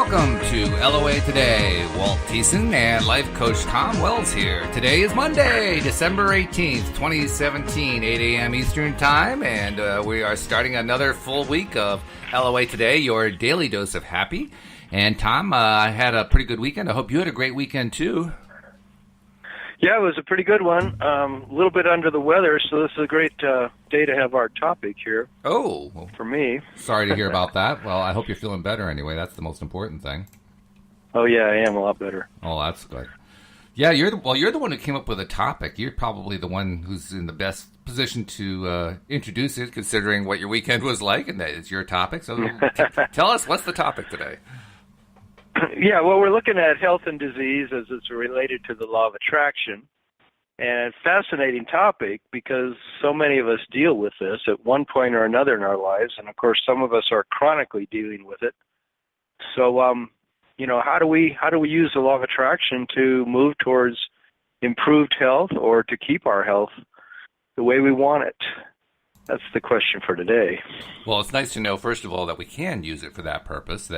welcome to LOA Today. Walt Thiessen and life coach Tom Wells here. Today is Monday, December 18th, 2017, 8 a.m. Eastern Time, and we are starting another full week of LOA Today, your daily dose of happy. And Tom, I had a pretty good weekend. I hope you had a great weekend too. Yeah, it was a pretty good one. A little bit under the weather, so this is a great day to have our topic here. Oh. For me. Sorry to hear about that. Well, I hope you're feeling better anyway. That's the most important thing. Oh, yeah, I am a lot better. Oh, that's good. Yeah, you're the one who came up with a topic. You're probably the one who's in the best position to introduce it, considering what your weekend was like, and that it's your topic. So tell us, what's the topic today? Yeah, well, we're looking at health and disease as it's related to the law of attraction. And fascinating topic because so many of us deal with this at one point or another in our lives. And, of course, some of us are chronically dealing with it. So, how do we use the law of attraction to move towards improved health or to keep our health the way we want it? That's the question for today. Well, it's nice to know, first of all, that we can use it for that purpose,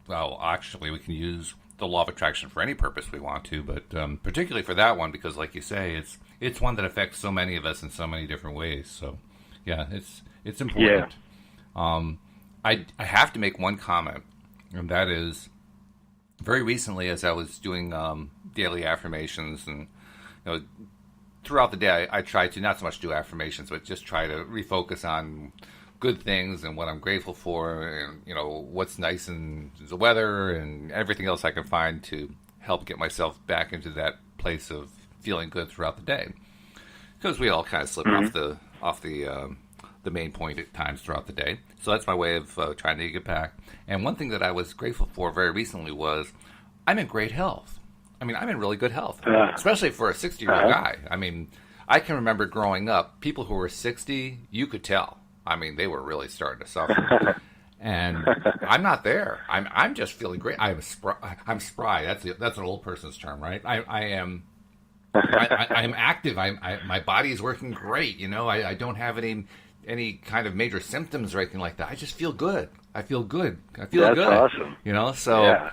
well, actually, we can use the law of attraction for any purpose we want to, but particularly for that one, because like you say, it's one that affects so many of us in so many different ways. So, yeah, it's important. Yeah. I have to make one comment, and that is, very recently, as I was doing daily affirmations, and throughout the day, I try to not so much do affirmations, but just try to refocus on good things and what I'm grateful for, and what's nice in the weather and everything else I can find to help get myself back into that place of feeling good throughout the day. Because we all kind of slip off the main point at times throughout the day. So that's my way of trying to get back. And one thing that I was grateful for very recently was I'm in great health. I mean, I'm in really good health, especially for a 60-year-old guy. I mean, I can remember growing up, people who were 60, you could tell. I mean, they were really starting to suffer, and I'm not there. I'm just feeling great. I'm spry. That's an old person's term, right? I am active. My body is working great. I don't have any kind of major symptoms or anything like that. I just feel good. I feel good. That's good. Awesome. So. Yeah.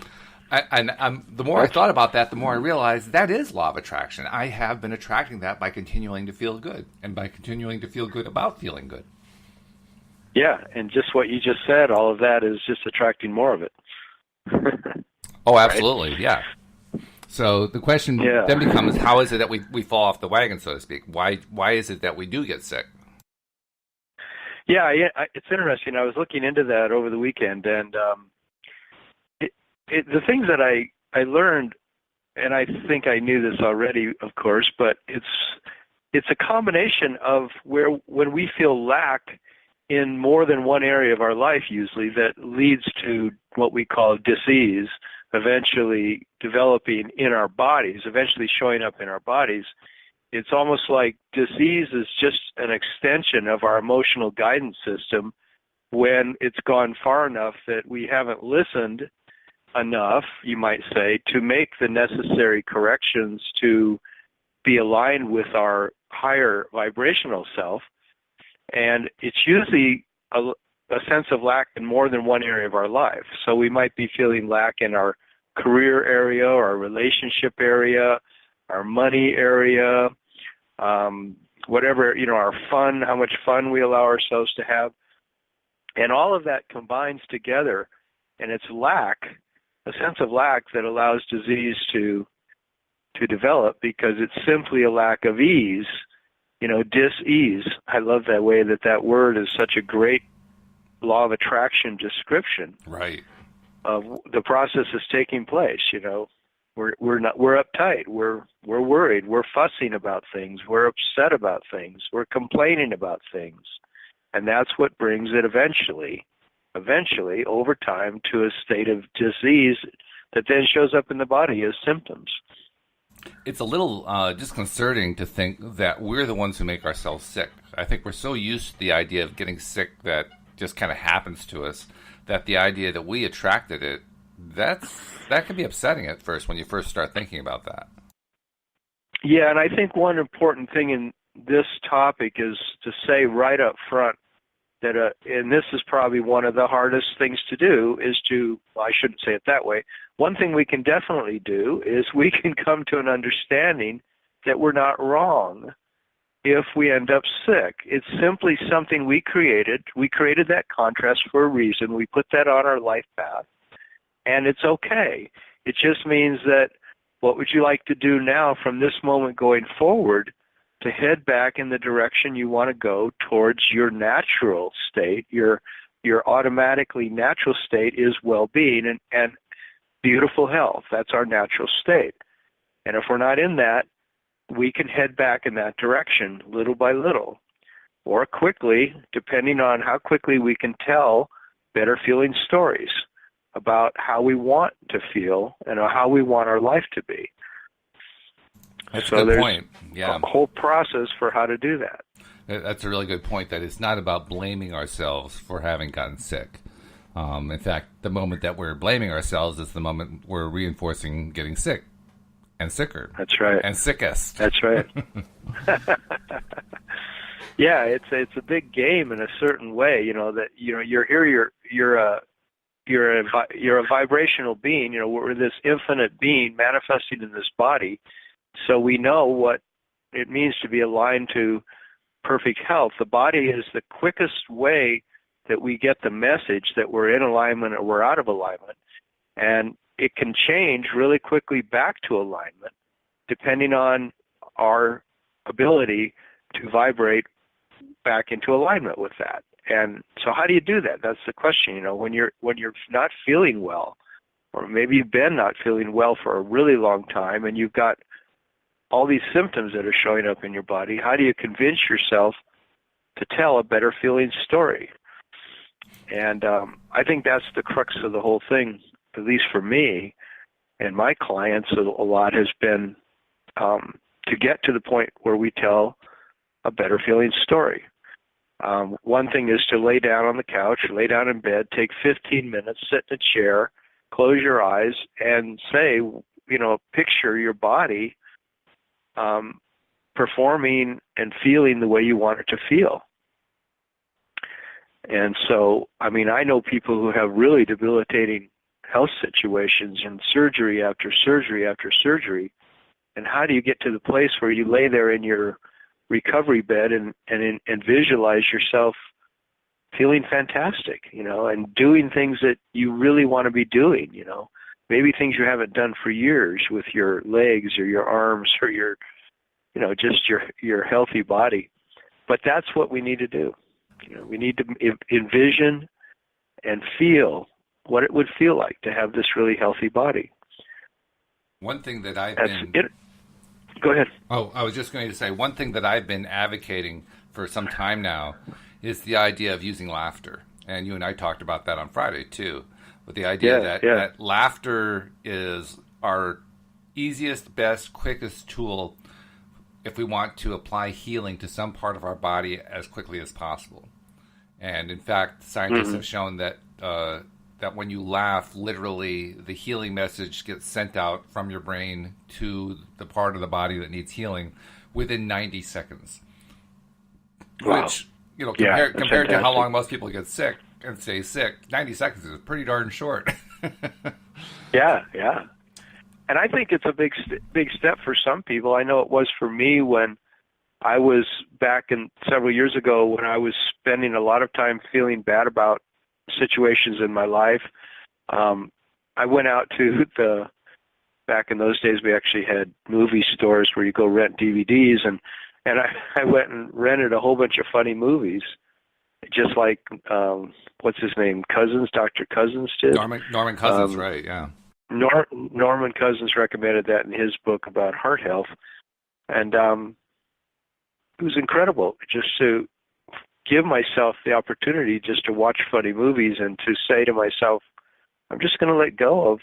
The more I thought about that, the more I realized that is law of attraction. I have been attracting that by continuing to feel good, and by continuing to feel good about feeling good. Yeah, and just what you just said, all of that is just attracting more of it. Oh, absolutely, right? Yeah. So the question then becomes, how is it that we fall off the wagon, so to speak? Why is it that we do get sick? Yeah, it's interesting. I was looking into that over the weekend, and the things that I learned, and I think I knew this already, of course, but it's a combination of when we feel lack in more than one area of our life, usually, that leads to what we call disease, eventually developing in our bodies, eventually showing up in our bodies. It's almost like disease is just an extension of our emotional guidance system when it's gone far enough that we haven't listened enough, you might say, to make the necessary corrections to be aligned with our higher vibrational self. And it's usually a sense of lack in more than one area of our life. So we might be feeling lack in our career area, or our relationship area, our money area, whatever, our fun, how much fun we allow ourselves to have. And all of that combines together, and it's lack, a sense of lack that allows disease to develop, because it's simply a lack of ease, dis-ease. I love that way that word is such a great law of attraction description. Right. Of the process is taking place. We're uptight, we're worried, we're fussing about things, we're upset about things, we're complaining about things. And that's what brings it eventually over time to a state of disease that then shows up in the body as symptoms. It's a little disconcerting to think that we're the ones who make ourselves sick. I think we're so used to the idea of getting sick that just kind of happens to us, that the idea that we attracted it, that can be upsetting at first when you first start thinking about that. Yeah, and I think one important thing in this topic is to say right up front that, and this is probably one of the hardest things to do, is to, well, I shouldn't say it that way. One thing we can definitely do is we can come to an understanding that we're not wrong if we end up sick. It's simply something we created. We created that contrast for a reason. We put that on our life path, and it's okay. It just means that what would you like to do now from this moment going forward to head back in the direction you want to go towards your natural state. Your automatically natural state is well-being and beautiful health. That's our natural state. And if we're not in that, we can head back in that direction little by little, or quickly, depending on how quickly we can tell better feeling stories about how we want to feel and how we want our life to be. That's so a good there's point. Yeah. a whole process for how to do that. That's a really good point, that it's not about blaming ourselves for having gotten sick. In fact, the moment that we're blaming ourselves is the moment we're reinforcing getting sick and sicker. That's right. And sickest. That's right. Yeah, it's a big game in a certain way. That you're here. You're a vibrational being. We're this infinite being manifesting in this body. So we know what it means to be aligned to perfect health. The body is the quickest way that we get the message that we're in alignment or we're out of alignment. And it can change really quickly back to alignment depending on our ability to vibrate back into alignment with that. And so how do you do that? That's the question. When you're not feeling well, or maybe you've been not feeling well for a really long time and you've got all these symptoms that are showing up in your body, how do you convince yourself to tell a better feeling story? And I think that's the crux of the whole thing, at least for me and my clients. A lot has been to get to the point where we tell a better feeling story. One thing is to lay down on the couch, lay down in bed, take 15 minutes, sit in a chair, close your eyes, and say, picture your body performing and feeling the way you want it to feel. And so, I know people who have really debilitating health situations and surgery after surgery after surgery. And how do you get to the place where you lay there in your recovery bed and visualize yourself feeling fantastic, and doing things that you really want to be doing, maybe things you haven't done for years with your legs or your arms or your, just your healthy body. But that's what we need to do. We need to envision and feel what it would feel like to have this really healthy body. One thing that I've Go ahead. Oh, I was just going to say, one thing that I've been advocating for some time now is the idea of using laughter. And you and I talked about that on Friday, too. But the idea that laughter is our easiest, best, quickest tool if we want to apply healing to some part of our body as quickly as possible. And in fact, scientists have shown that that when you laugh, literally the healing message gets sent out from your brain to the part of the body that needs healing within 90 seconds. Wow. Which, compared to how long most people get sick and stay sick, 90 seconds is pretty darn short. Yeah. And I think it's a big step for some people. I know it was for me when I was back in several years ago when I was spending a lot of time feeling bad about situations in my life. I went out to back in those days we actually had movie stores where you go rent DVDs, and I went and rented a whole bunch of funny movies, just like what's his name, Dr. Cousins did. Norman Cousins, right? Yeah. Norman Cousins recommended that in his book about heart health, and it was incredible just to give myself the opportunity just to watch funny movies and to say to myself, I'm just going to let go of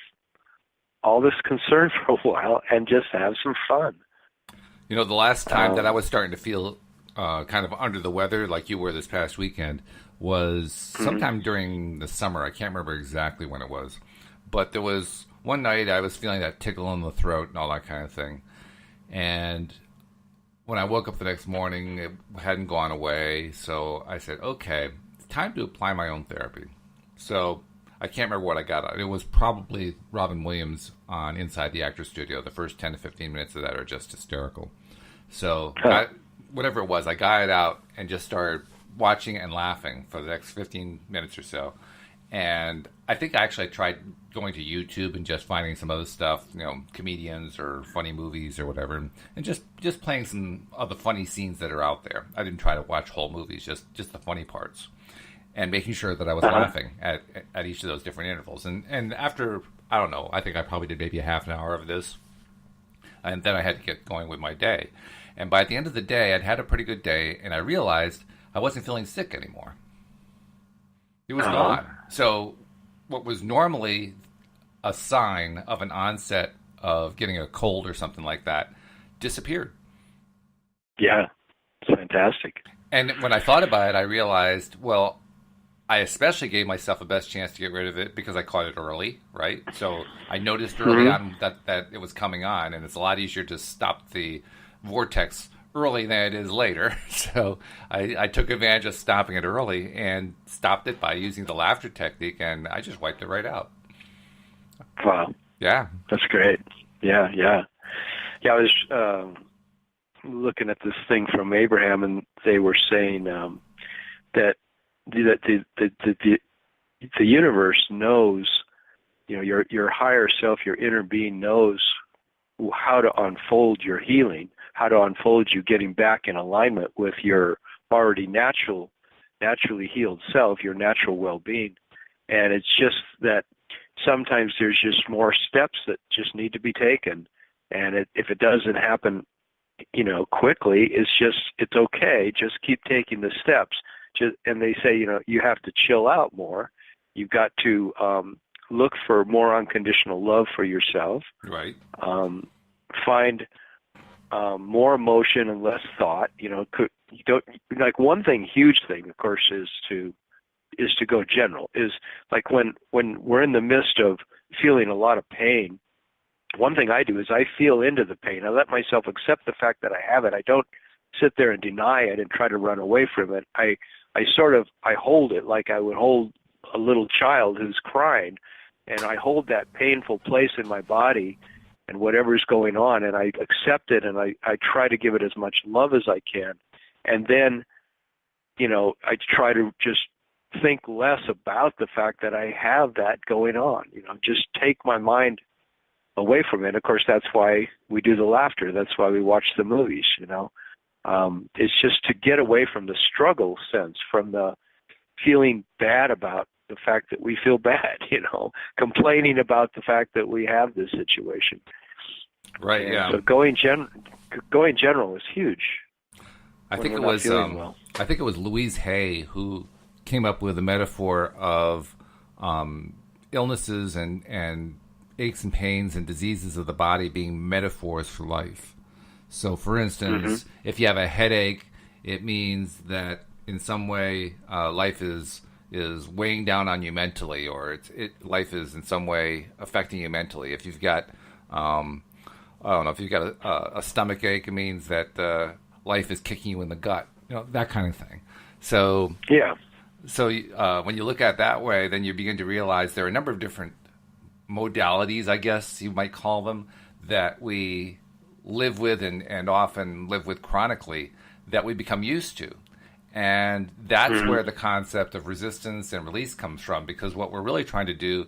all this concern for a while and just have some fun. The last time that I was starting to feel kind of under the weather, like you were this past weekend, was sometime during the summer. I can't remember exactly when it was. But there was one night I was feeling that tickle in the throat and all that kind of thing. And when I woke up the next morning, it hadn't gone away. So I said, okay, time to apply my own therapy. So I can't remember what I got out. It was probably Robin Williams on Inside the Actors Studio. The first 10 to 15 minutes of that are just hysterical. So whatever it was, I got it out and just started watching and laughing for the next 15 minutes or so. And I think I actually tried going to YouTube and just finding some other stuff, comedians or funny movies or whatever, and just playing some of the funny scenes that are out there. I didn't try to watch whole movies, just the funny parts, and making sure that I was laughing at each of those different intervals. And after, I don't know, I think I probably did maybe a half an hour of this, and then I had to get going with my day. And by the end of the day, I'd had a pretty good day, and I realized I wasn't feeling sick anymore. It was gone. So what was normally a sign of an onset of getting a cold or something like that disappeared. Yeah, it's fantastic. And when I thought about it, I realized, well, I especially gave myself a best chance to get rid of it because I caught it early, right? So I noticed early on that it was coming on, and it's a lot easier to stop the vortex early than it is later. So I took advantage of stopping it early and stopped it by using the laughter technique, and I just wiped it right out. Wow. Yeah. That's great. Yeah. I was looking at this thing from Abraham, and they were saying that the universe knows, your higher self, your inner being knows how to unfold your healing, how to unfold you getting back in alignment with your already naturally healed self, your natural well-being. And it's just that sometimes there's just more steps that just need to be taken. And if it doesn't happen, quickly, it's okay. Just keep taking the steps. And they say, you have to chill out more. You've got to look for more unconditional love for yourself. Right. Find more emotion and less thought. One huge thing, of course, is to go general. Is like when we're in the midst of feeling a lot of pain. One thing I do is I feel into the pain. I let myself accept the fact that I have it. I don't sit there and deny it and try to run away from it. I hold it like I would hold a little child who's crying, and I hold that painful place in my body and whatever's going on, and I accept it, and I try to give it as much love as I can. And then, I try to just think less about the fact that I have that going on. Just take my mind away from it. Of course, that's why we do the laughter. That's why we watch the movies, It's just to get away from the struggle sense, from the feeling bad about the fact that we feel bad, complaining about the fact that we have this situation. Right, and yeah. So going general is huge. I think it was Louise Hay who came up with a metaphor of illnesses and aches and pains and diseases of the body being metaphors for life. So, for instance, if you have a headache, it means that in some way life is weighing down on you mentally, or life is in some way affecting you mentally. If you've got, if you've got a stomach ache, it means that life is kicking you in the gut. That kind of thing. So yeah. So when you look at it that way, then you begin to realize there are a number of different modalities, I guess you might call them, that we live with and often live with chronically that we become used to. And that's where the concept of resistance and release comes from, because what we're really trying to do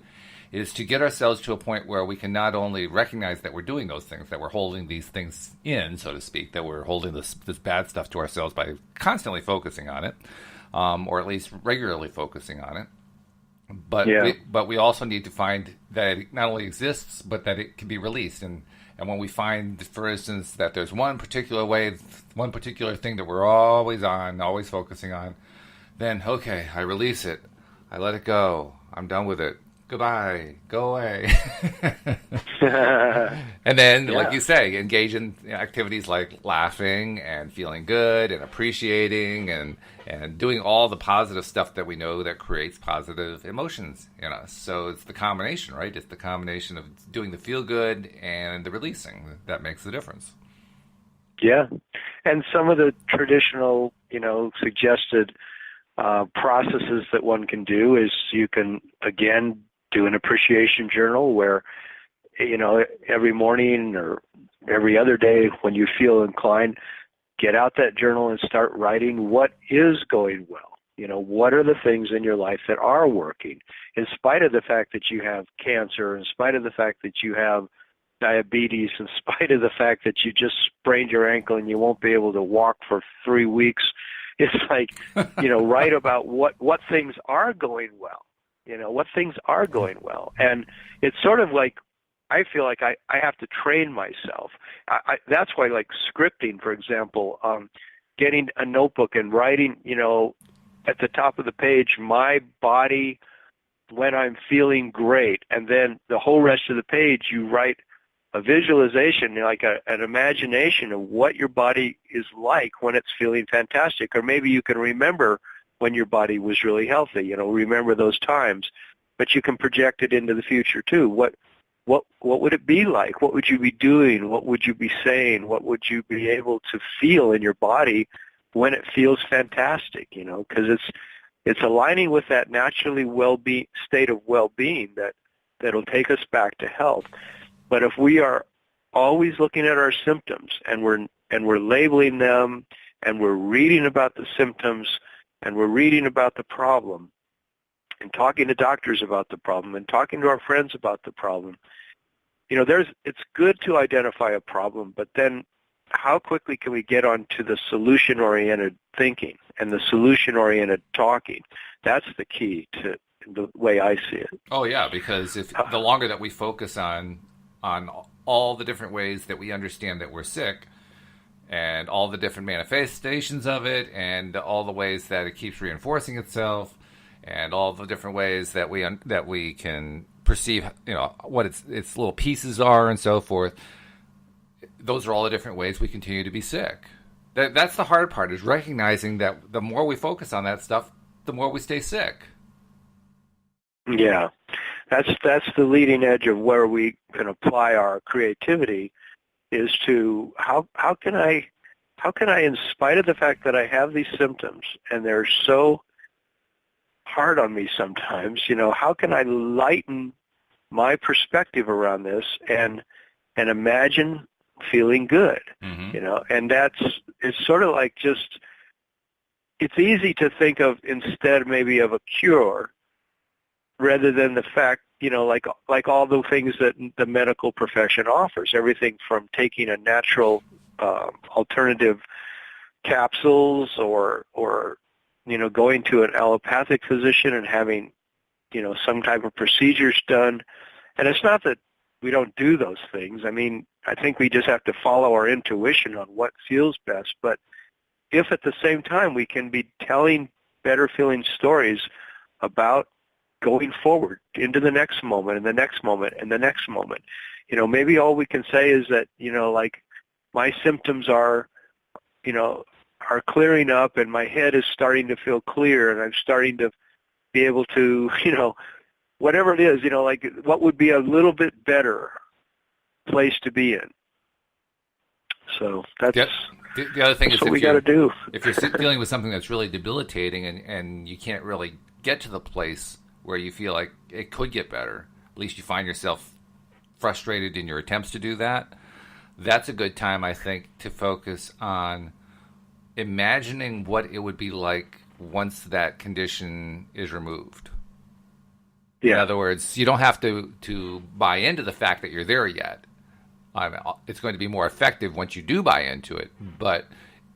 is to get ourselves to a point where we can not only recognize that we're doing those things, that we're holding these things in, so to speak, that we're holding this bad stuff to ourselves by constantly focusing on it, or at least regularly focusing on it. But we also need to find that it not only exists, but that it can be released. And when we find, for instance, that there's one particular thing that we're always focusing on, then, okay, I release it. I let it go. I'm done with it. Goodbye. Go away. And then, like you say, engage in activities like laughing and feeling good and appreciating and doing all the positive stuff that we know that creates positive emotions in us. So it's the combination, right? It's the combination of doing the feel good and the releasing that makes the difference. Yeah. And some of the traditional, suggested processes that one can do is you can, again, do an appreciation journal where, every morning or every other day when you feel inclined, get out that journal and start writing what is going well. What are the things in your life that are working, in spite of the fact that you have cancer, in spite of the fact that you have diabetes, in spite of the fact that you just sprained your ankle and you won't be able to walk for 3 weeks. It's like, write about what things are going well, what things are going well. And it's sort of like, I feel like I have to train myself. That's why, like scripting, for example, getting a notebook and writing, at the top of the page, my body when I'm feeling great. And then the whole rest of the page, you write a visualization, like an imagination of what your body is like when it's feeling fantastic. Or maybe you can remember when your body was really healthy, remember those times. But you can project it into the future too. What would it be like? What would you be doing? What would you be saying? What would you be able to feel in your body when it feels fantastic? Because it's aligning with that naturally state of well-being that'll take us back to health. But if we are always looking at our symptoms and we're labeling them and we're reading about the symptoms and we're reading about the problem and talking to doctors about the problem and talking to our friends about the problem, it's good to identify a problem, but then how quickly can we get onto the solution-oriented thinking and the solution-oriented talking? That's the key to the way I see it. Oh yeah, because if the longer that we focus on all the different ways that we understand that we're sick and all the different manifestations of it and all the ways that it keeps reinforcing itself and all the different ways that we can perceive, what its little pieces are and so forth, those are all the different ways we continue to be sick. That's the hard part, is recognizing that the more we focus on that stuff, the more we stay sick. Yeah, that's the leading edge of where we can apply our creativity, is to how can I, in spite of the fact that I have these symptoms and they're so hard on me sometimes, how can I lighten my perspective around this and imagine feeling good, and it's sort of like it's easy to think of instead maybe of a cure rather than the fact, like all the things that the medical profession offers, everything from taking a natural alternative capsules or going to an allopathic physician and having, some type of procedures done. And it's not that we don't do those things. I mean, I think we just have to follow our intuition on what feels best. But if at the same time we can be telling better feeling stories about going forward into the next moment and the next moment and the next moment, maybe all we can say is that, like my symptoms are clearing up and my head is starting to feel clear and I'm starting to be able to, whatever it is, like what would be a little bit better place to be in. So that's the other thing is what we got to do. If you're dealing with something that's really debilitating and you can't really get to the place where you feel like it could get better, at least you find yourself frustrated in your attempts to do that, that's a good time, I think, to focus on imagining what it would be like once that condition is removed. Yeah. In other words, you don't have to buy into the fact that you're there yet. It's going to be more effective once you do buy into it. But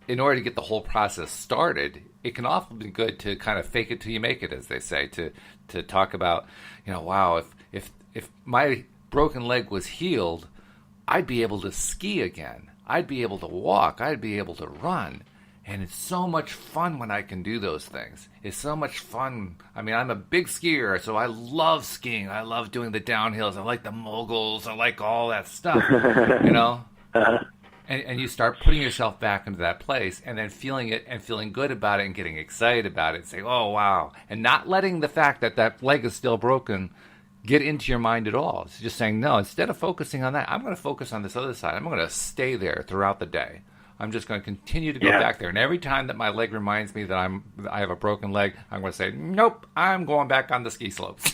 in order to get the whole process started, it can often be good to kind of fake it till you make it, as they say, to talk about, wow, if my broken leg was healed, I'd be able to ski again. I'd be able to walk. I'd be able to run. And it's so much fun when I can do those things. It's so much fun. I mean, I'm a big skier, so I love skiing. I love doing the downhills. I like the moguls. I like all that stuff, Uh-huh. And you start putting yourself back into that place and then feeling it and feeling good about it and getting excited about it and saying, oh, wow. And not letting the fact that that leg is still broken get into your mind at all. It's just saying, no, instead of focusing on that, I'm going to focus on this other side. I'm going to stay there throughout the day. I'm just going to continue to go back there. And every time that my leg reminds me that I have a broken leg, I'm going to say, nope, I'm going back on the ski slopes.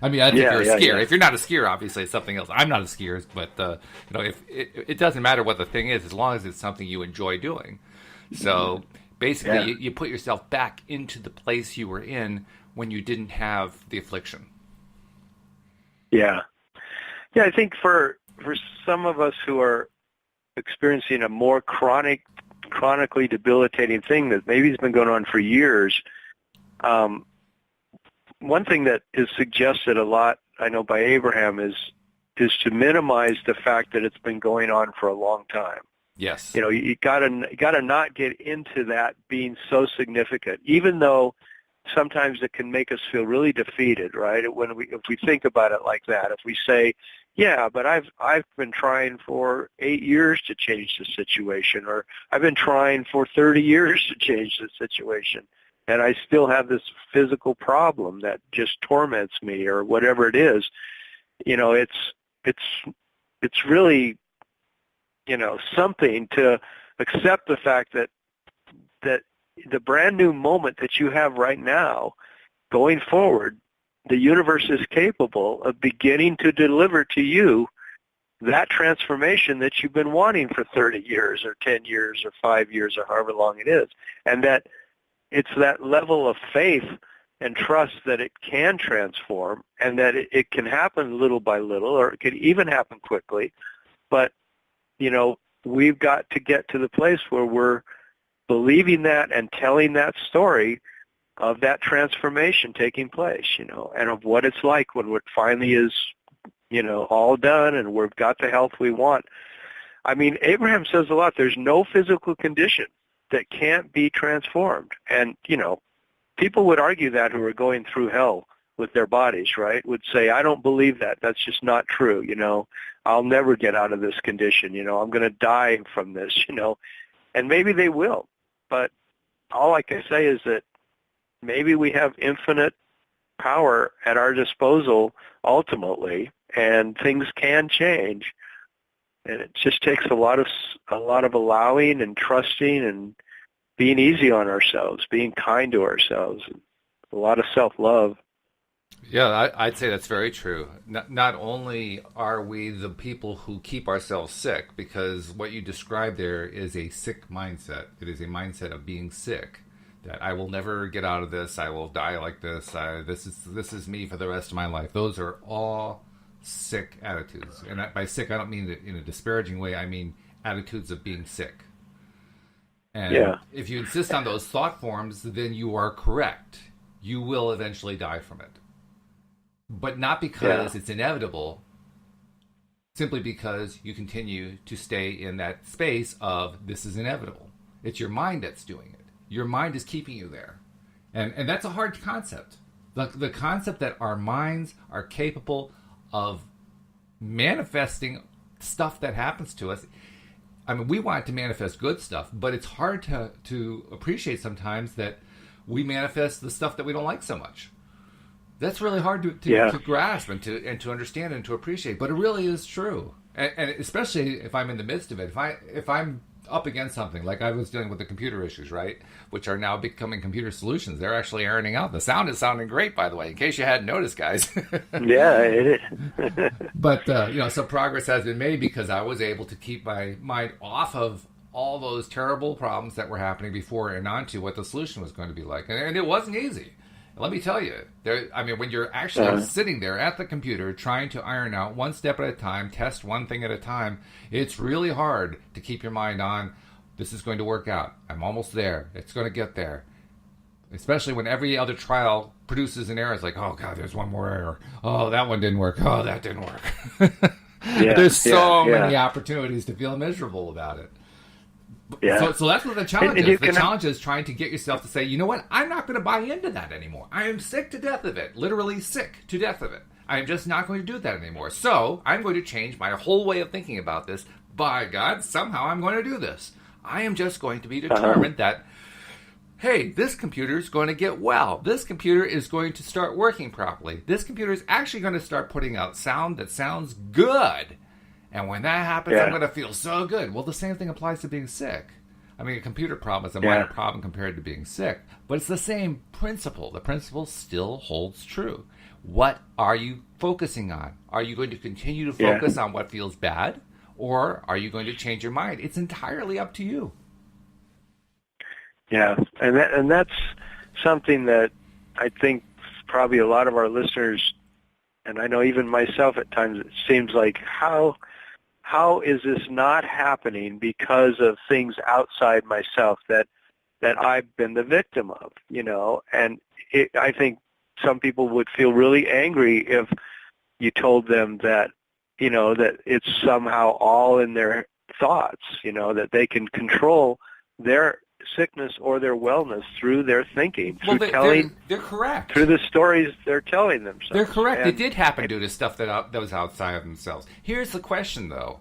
I mean, I think you're a skier. Yeah. If you're not a skier, obviously it's something else. I'm not a skier, but if it doesn't matter what the thing is, as long as it's something you enjoy doing. So basically, you put yourself back into the place you were in when you didn't have the affliction. Yeah. Yeah, I think for some of us who are experiencing a more chronically debilitating thing that maybe has been going on for years, one thing that is suggested a lot, I know by Abraham, is to minimize the fact that it's been going on for a long time. Yes. You gotta not get into that being so significant, even though sometimes it can make us feel really defeated, right? If we think about it like that, if we say, yeah, but I've been trying for 8 years to change the situation, or I've been trying for 30 years to change the situation, and I still have this physical problem that just torments me, or whatever it is, it's really, something to accept the fact that the brand new moment that you have right now, going forward, the universe is capable of beginning to deliver to you that transformation that you've been wanting for 30 years or 10 years or 5 years or however long it is. And that it's that level of faith and trust that it can transform, and that it can happen little by little, or it could even happen quickly. But, we've got to get to the place where we're believing that and telling that story of that transformation taking place, and of what it's like when it finally is, all done and we've got the health we want. I mean, Abraham says a lot, there's no physical condition that can't be transformed. And, people would argue that who are going through hell with their bodies, right, would say, I don't believe that. That's just not true, I'll never get out of this condition, I'm going to die from this, and maybe they will. But all I can say is that maybe we have infinite power at our disposal ultimately, and things can change. And it just takes a lot of allowing and trusting and being easy on ourselves, being kind to ourselves, a lot of self-love. Yeah, I'd say that's very true. Not only are we the people who keep ourselves sick, because what you described there is a sick mindset. It is a mindset of being sick, that I will never get out of this. I will die like this. This is me for the rest of my life. Those are all sick attitudes. And by sick, I don't mean it in a disparaging way. I mean attitudes of being sick. And if you insist on those thought forms, then you are correct. You will eventually die from it. But not because it's inevitable, simply because you continue to stay in that space of this is inevitable. It's your mind that's doing it. Your mind is keeping you there. And that's a hard concept. The concept that our minds are capable of manifesting stuff that happens to us. I mean, we want it to manifest good stuff, but it's hard to appreciate sometimes that we manifest the stuff that we don't like so much. That's really hard to grasp and to understand and to appreciate, but it really is true. And especially if I'm in the midst of it, if I'm up against something, like I was dealing with the computer issues, right, which are now becoming computer solutions. They're actually ironing out. The sound is sounding great, by the way, in case you hadn't noticed, guys. Yeah, it is. But, some progress has been made because I was able to keep my mind off of all those terrible problems that were happening before and onto what the solution was going to be like. And it wasn't easy. Let me tell you, when you're actually sitting there at the computer trying to iron out one step at a time, test one thing at a time, it's really hard to keep your mind on, this is going to work out. I'm almost there. It's going to get there. Especially when every other trial produces an error. It's like, oh, God, there's one more error. Oh, that one didn't work. Oh, that didn't work. There's so many opportunities to feel miserable about it. Yeah. So that's what the challenge is. The challenge is trying to get yourself to say, you know what, I'm not going to buy into that anymore. I am sick to death of it. Literally sick to death of it. I am just not going to do that anymore. So I'm going to change my whole way of thinking about this. By God, somehow I'm going to do this. I am just going to be determined that, hey, this computer is going to get well. This computer is going to start working properly. This computer is actually going to start putting out sound that sounds good. And when that happens, I'm going to feel so good. Well, the same thing applies to being sick. I mean, a computer problem is a minor problem compared to being sick, but it's the same principle. The principle still holds true. What are you focusing on? Are you going to continue to focus on what feels bad, or are you going to change your mind? It's entirely up to you. Yeah, and that's something that I think probably a lot of our listeners, and I know even myself at times, it seems like how is this not happening because of things outside myself that I've been the victim of, And I think some people would feel really angry if you told them that, that it's somehow all in their thoughts, that they can control their sickness or their wellness through their thinking, through they're correct. Through the stories they're telling themselves. They're correct. It did happen due to stuff that was outside of themselves. Here's the question, though.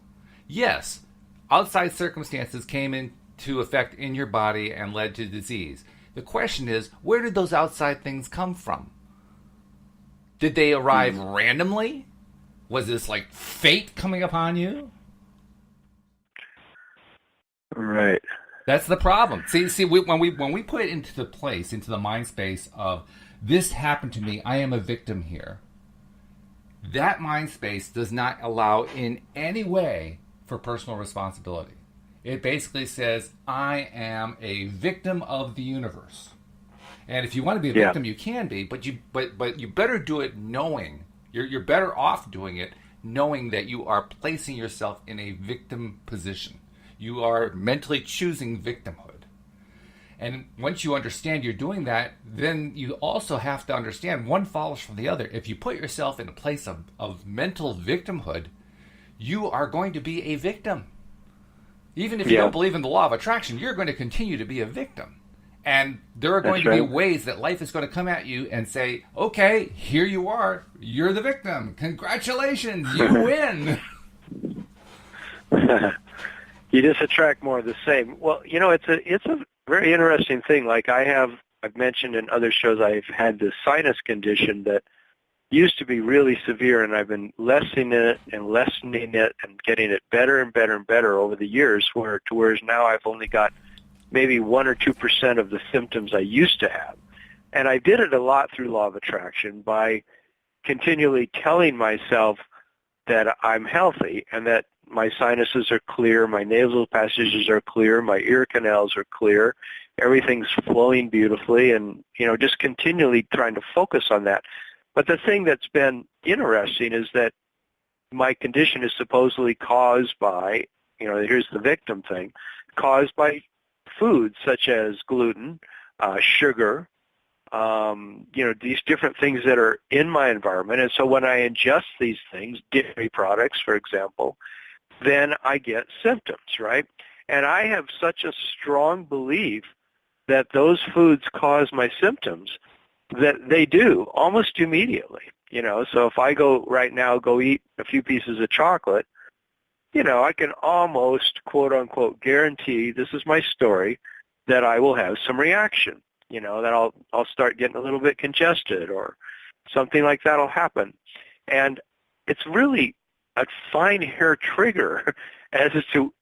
Yes, outside circumstances came into effect in your body and led to disease. The question is, where did those outside things come from? Did they arrive randomly? Was this like fate coming upon you? Right. That's the problem. See, when we put it into the mind space of this happened to me, I am a victim here. That mind space does not allow in any way for personal responsibility. It basically says I am a victim of the universe. And if you want to be a victim, you can be, but you better do it knowing you're better off doing it knowing that you are placing yourself in a victim position. You are mentally choosing victimhood. And once you understand you're doing that, then you also have to understand one follows from the other. If you put yourself in a place of mental victimhood, you are going to be a victim. Even if you don't believe in the law of attraction, you're going to continue to be a victim. And there are going to be ways that life is going to come at you and say, okay, here you are. You're the victim. Congratulations. You win. You just attract more of the same. Well, it's a very interesting thing. Like I've mentioned in other shows, I've had this sinus condition that used to be really severe, and I've been lessening it and getting it better and better and better over the years, whereas now I've only got maybe 1 or 2% of the symptoms I used to have. And I did it a lot through law of attraction by continually telling myself that I'm healthy and that my sinuses are clear, my nasal passages are clear, my ear canals are clear, everything's flowing beautifully, and, just continually trying to focus on that. But the thing that's been interesting is that my condition is supposedly caused by, here's the victim thing, caused by foods such as gluten, sugar, these different things that are in my environment. And so when I ingest these things, dairy products, for example, then I get symptoms, right? And I have such a strong belief that those foods cause my symptoms that they do almost immediately. So if I go eat a few pieces of chocolate, I can almost, quote unquote, guarantee, this is my story, that I will have some reaction, that I'll start getting a little bit congested or something like that will happen. And it's really a fine hair trigger as to,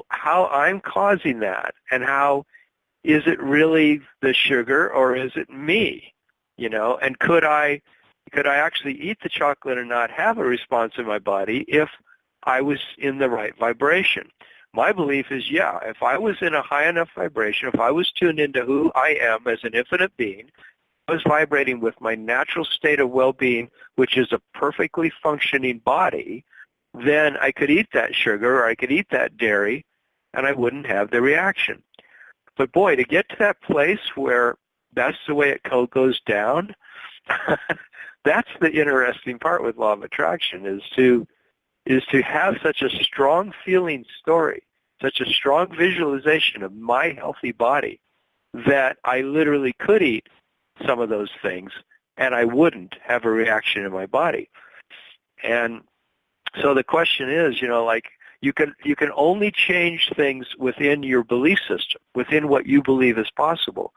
how I'm causing that and how is it really the sugar or is it me, and could I actually eat the chocolate and not have a response in my body if I was in the right vibration? My belief is, if I was in a high enough vibration, if I was tuned into who I am as an infinite being, I was vibrating with my natural state of well-being, which is a perfectly functioning body, then I could eat that sugar or I could eat that dairy and I wouldn't have the reaction. But boy, to get to that place where that's the way it goes down, that's the interesting part with law of attraction, is to have such a strong feeling story, such a strong visualization of my healthy body that I literally could eat some of those things and I wouldn't have a reaction in my body. And so the question is, you can only change things within your belief system, within what you believe is possible.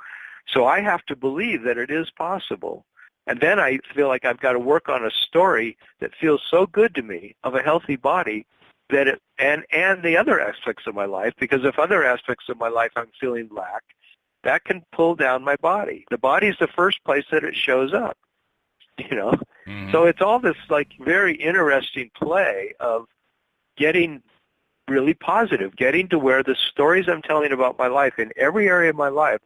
So I have to believe that it is possible. And then I feel like I've got to work on a story that feels so good to me of a healthy body and the other aspects of my life, because if other aspects of my life I'm feeling lack, that can pull down my body. The body is the first place that it shows up, you know. Mm-hmm. So it's all this like very interesting play of getting really positive, getting to where the stories I'm telling about my life in every area of my life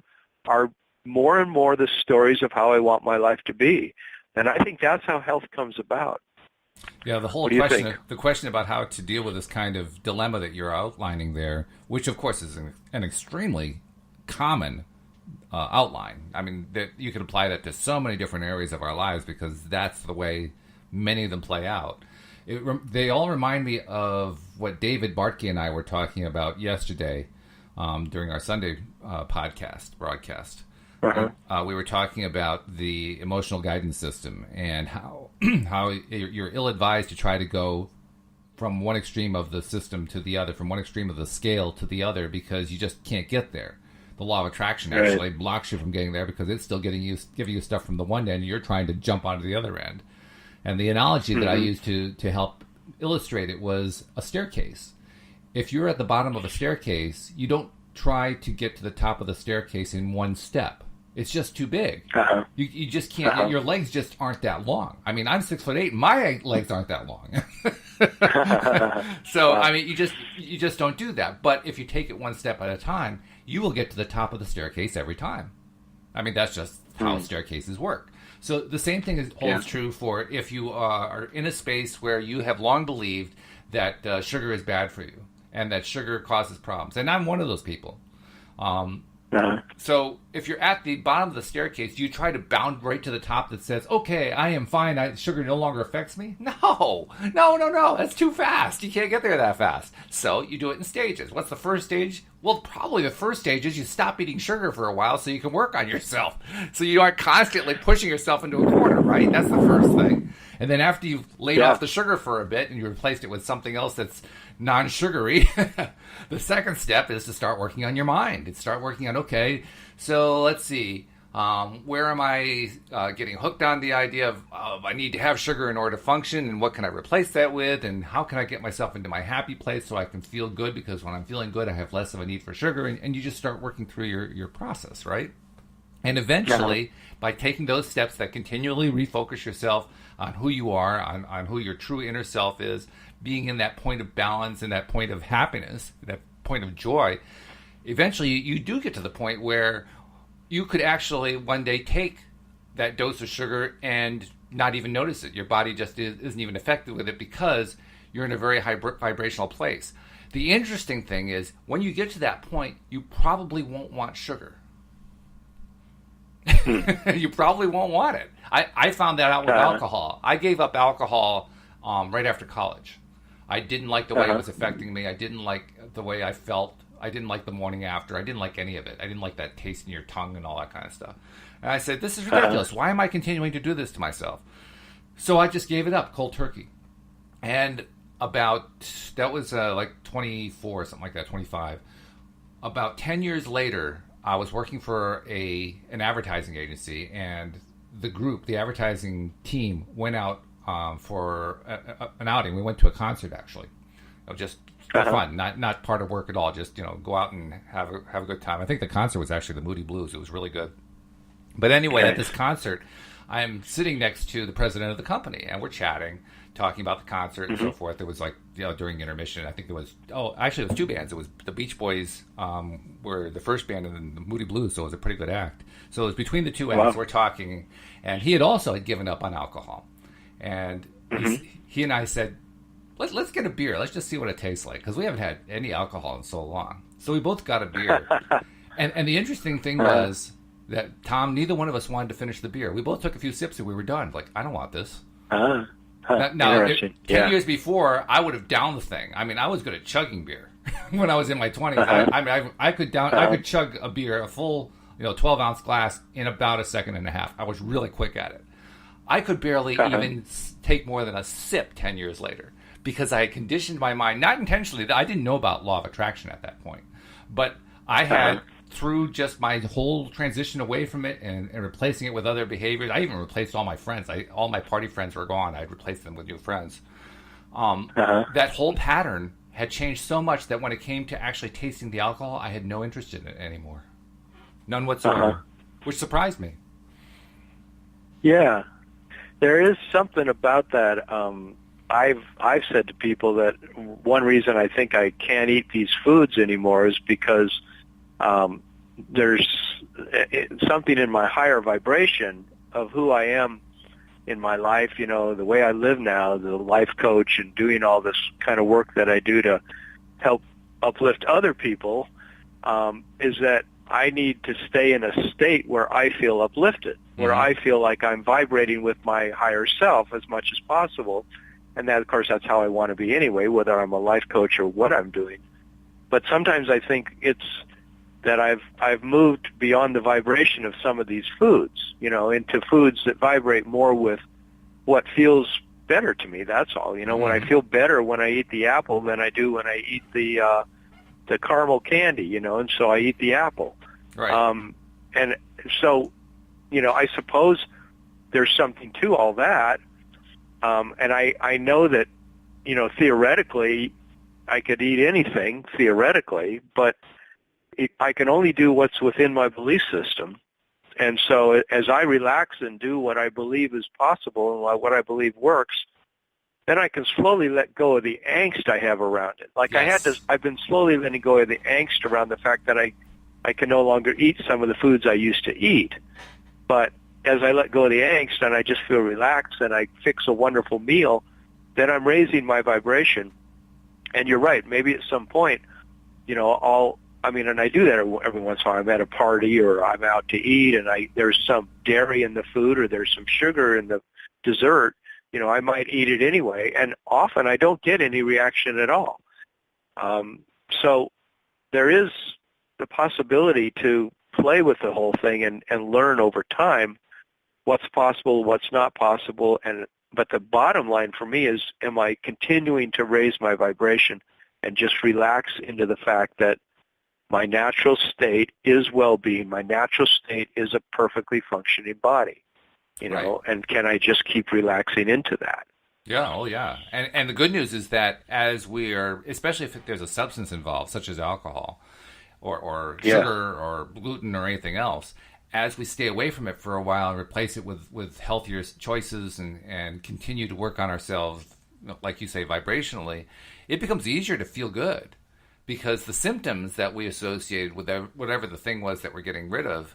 are more and more the stories of how I want my life to be. And I think that's how health comes about. Yeah, the whole question about how to deal with this kind of dilemma that you're outlining there, which of course is an extremely common outline. I mean, that you can apply that to so many different areas of our lives because that's the way many of them play out. They all remind me of what David Bartke and I were talking about yesterday during our Sunday broadcast. Uh-huh. We were talking about the emotional guidance system and how you're ill-advised to try to go from one extreme of the system to the other, from one extreme of the scale to the other, because you just can't get there. The law of attraction actually blocks you from getting there because it's still giving you stuff from the one end, and you're trying to jump onto the other end. And the analogy that I used to help illustrate it was a staircase. If you're at the bottom of a staircase, you don't try to get to the top of the staircase in one step. It's just too big. Uh-huh. You just can't. Uh-huh. Your legs just aren't that long. I mean, I'm 6'8". My legs aren't that long. So I mean, you just don't do that. But if you take it one step at a time, you will get to the top of the staircase every time. I mean, that's just how staircases work. So the same thing holds true for if you are in a space where you have long believed that sugar is bad for you and that sugar causes problems. And I'm one of those people. So if you're at the bottom of the staircase, you try to bound right to the top that says, okay, I am fine. Sugar no longer affects me. No. That's too fast. You can't get there that fast. So you do it in stages. What's the first stage? Well, probably the first stage is you stop eating sugar for a while so you can work on yourself. So you aren't constantly pushing yourself into a corner, right? That's the first thing. And then after you've laid off the sugar for a bit and you replaced it with something else that's non-sugary, the second step is to start working on your mind. It's start working on, okay, so let's see, where am I getting hooked on the idea of I need to have sugar in order to function, and what can I replace that with, and how can I get myself into my happy place so I can feel good, because when I'm feeling good I have less of a need for sugar, and you just start working through your process, right? And eventually, by taking those steps that continually refocus yourself on who you are, on who your true inner self is, being in that point of balance and that point of happiness, that point of joy, eventually you do get to the point where you could actually one day take that dose of sugar and not even notice it. Your body just isn't even affected with it because you're in a very high vibrational place. The interesting thing is, when you get to that point, you probably won't want sugar. You probably won't want it. I found that out with alcohol. I gave up alcohol right after college. I didn't like the way it was affecting me. I didn't like the way I felt. I didn't like the morning after. I didn't like any of it. I didn't like that taste in your tongue and all that kind of stuff. And I said, this is ridiculous. Why am I continuing to do this to myself? So I just gave it up cold turkey. And that was like 24, something like that, 25. About 10 years later, I was working for an advertising agency, and the advertising team went out for an outing. We went to a concert, actually. Just for fun, not part of work at all. Just go out and have a good time. I think the concert was actually the Moody Blues. It was really good. But anyway, at this concert, I'm sitting next to the president of the company, and we're chatting, talking about the concert and so forth. It was like, during intermission, I think it was two bands. It was the Beach Boys were the first band, and then the Moody Blues, so it was a pretty good act. So it was between the two acts, we're talking, and he had given up on alcohol. And he and I said, let's get a beer. Let's just see what it tastes like, because we haven't had any alcohol in so long. So we both got a beer. and the interesting thing was that, Tom, neither one of us wanted to finish the beer. We both took a few sips and we were done. Like, I don't want this. Now, 10 years before, I would have downed the thing. I mean, I was good at chugging beer when I was in my 20s. I could chug a beer, a full 12-ounce glass, in about a second and a half. I was really quick at it. I could barely even take more than a sip 10 years later, because I had conditioned my mind, not intentionally. I didn't know about law of attraction at that point, but I had, through just my whole transition away from it and replacing it with other behaviors. I even replaced all my friends. All my party friends were gone. I'd replaced them with new friends. That whole pattern had changed so much that when it came to actually tasting the alcohol, I had no interest in it anymore. None whatsoever, which surprised me. Yeah, there is something about that. I've said to people that one reason I think I can't eat these foods anymore is because there's something in my higher vibration of who I am in my life, the way I live now, the life coach and doing all this kind of work that I do to help uplift other people, is that I need to stay in a state where I feel uplifted, where I feel like I'm vibrating with my higher self as much as possible. And that, of course, that's how I want to be anyway, whether I'm a life coach or what I'm doing. But sometimes I think it's that I've moved beyond the vibration of some of these foods, into foods that vibrate more with what feels better to me. That's all. When I feel better when I eat the apple than I do when I eat the caramel candy, and so I eat the apple. Right. And so, I suppose there's something to all that. And I know that, theoretically, I could eat anything, theoretically, but I can only do what's within my belief system. And so as I relax and do what I believe is possible and what I believe works, then I can slowly let go of the angst I have around it. Like I've been slowly letting go of the angst around the fact that I can no longer eat some of the foods I used to eat. But as I let go of the angst and I just feel relaxed and I fix a wonderful meal, then I'm raising my vibration. And you're right, maybe at some point, and I do that every once in a while. I'm at a party or I'm out to eat and there's some dairy in the food or there's some sugar in the dessert. I might eat it anyway. And often I don't get any reaction at all. So there is the possibility to play with the whole thing and learn over time what's possible, what's not possible. But the bottom line for me is, am I continuing to raise my vibration and just relax into the fact that my natural state is well-being. My natural state is a perfectly functioning body, Right. and can I just keep relaxing into that? Yeah, oh yeah. And the good news is that as we are, especially if there's a substance involved, such as alcohol or sugar or gluten or anything else, as we stay away from it for a while and replace it with healthier choices and continue to work on ourselves, like you say, vibrationally, it becomes easier to feel good. Because the symptoms that we associated with whatever the thing was that we're getting rid of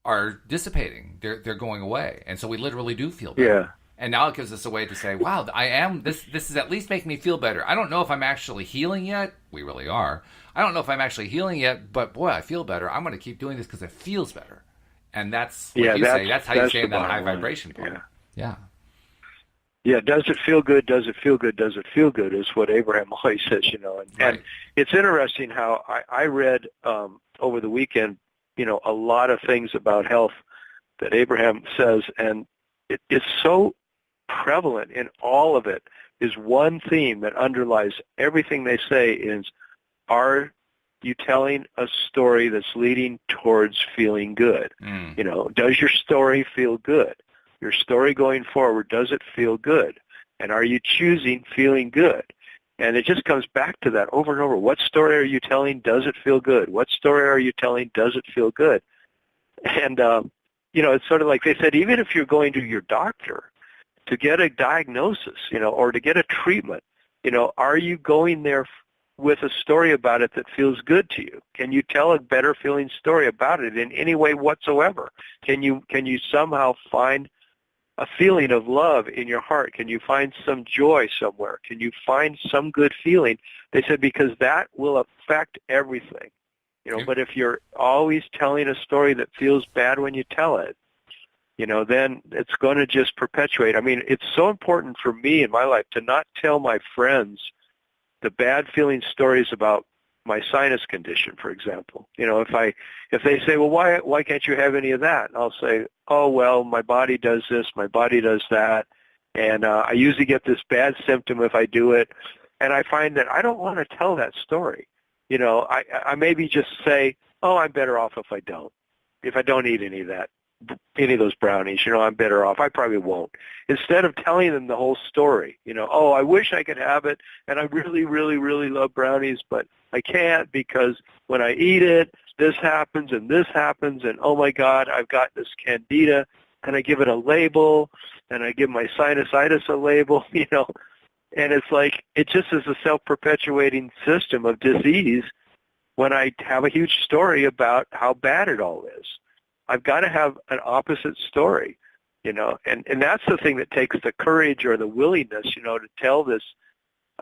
are dissipating. They're going away. And so we literally do feel better. Yeah. And now it gives us a way to say, wow, this is at least making me feel better. I don't know if I'm actually healing yet. We really are. I don't know if I'm actually healing yet, but boy, I feel better. I'm going to keep doing this because it feels better. And that's what you say. That's how you stay in that high vibration part. Yeah. Yeah, does it feel good? Does it feel good? Does it feel good is what Abraham always says, And it's interesting how I read over the weekend, a lot of things about health that Abraham says, and it's so prevalent in all of it is one theme that underlies everything they say is, are you telling a story that's leading towards feeling good? Does your story feel good? Your story going forward, does it feel good? And are you choosing feeling good? And it just comes back to that over and over. What story are you telling? Does it feel good? What story are you telling? Does it feel good? And, it's sort of like they said, even if you're going to your doctor to get a diagnosis, or to get a treatment, are you going there with a story about it that feels good to you? Can you tell a better feeling story about it in any way whatsoever? Can you somehow find a feeling of love in your heart? Can you find some joy somewhere? Can you find some good feeling? They said, because that will affect everything. But if you're always telling a story that feels bad when you tell it, then it's going to just perpetuate. I mean, it's so important for me in my life to not tell my friends the bad feeling stories about my sinus condition, for example. If they say, well, why can't you have any of that? I'll say, oh, well, my body does this, my body does that, and I usually get this bad symptom if I do it. And I find that I don't want to tell that story. I maybe just say, oh, I'm better off if I don't eat any of that. any of those brownies. I'm better off. I probably won't. Instead of telling them the whole story, oh, I wish I could have it, and I really, really, really love brownies, but I can't because when I eat it, this happens, and oh my God, I've got this candida, and I give it a label, and I give my sinusitis a label, and it's like, it just is a self-perpetuating system of disease when I have a huge story about how bad it all is. I've got to have an opposite story, and that's the thing that takes the courage or the willingness, to tell this